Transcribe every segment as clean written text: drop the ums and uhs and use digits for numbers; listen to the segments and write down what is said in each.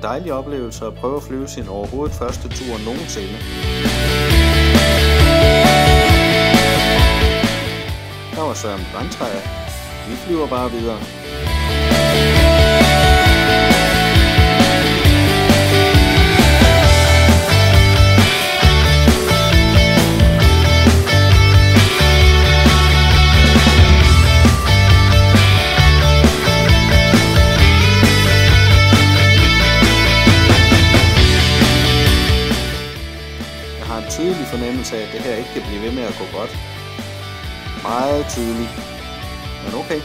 en dejlig oplevelse at prøve at flyve sin overhovedet første tur nogensinde. Der var Søren Brandtræer. Vi flyver bare videre. Tydelig fornemmelse af, at det her ikke kan blive ved med at gå godt. Meget tydelig, men okay.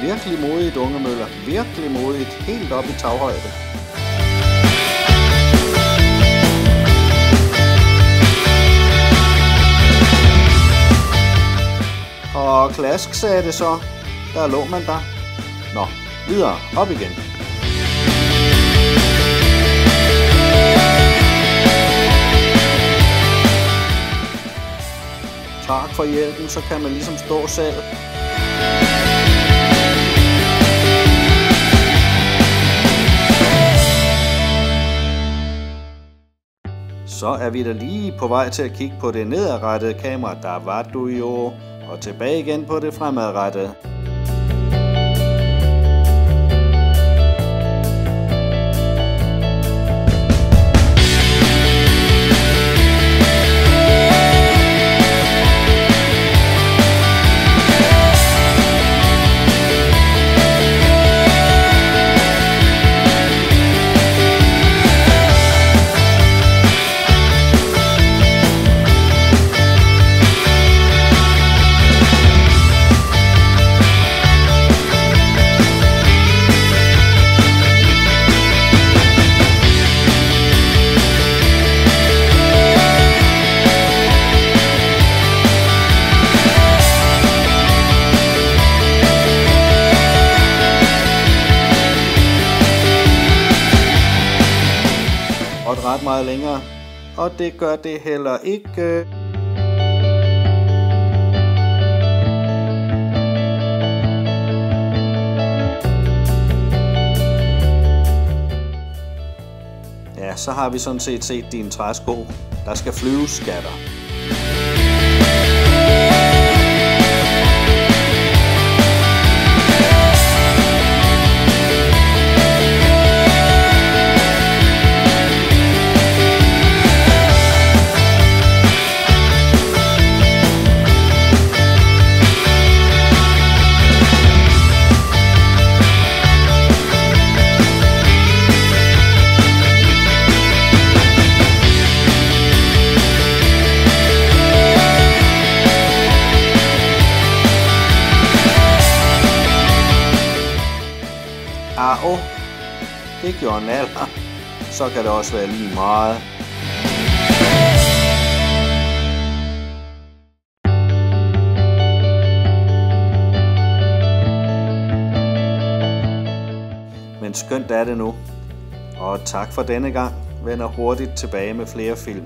Virkelig modigt, unge møller. Virkelig modigt. Helt op i taghøjde. Og klask, sagde det så. Der lå man der. Nå, videre. Op igen. Tak for hjælpen, så kan man ligesom stå selv. Så er vi da lige på vej til at kigge på det nedadrettede kamera. Der var du jo. Og tilbage igen på det fremadrettede. Og ret meget længere, og det gør det heller ikke. Ja, så har vi sådan set dine træsko. Der skal flyves, skatter. Au, det gjorde en alder. Så kan det også være lige meget. Men skønt er det nu. Og tak for denne gang. Vender hurtigt tilbage med flere film.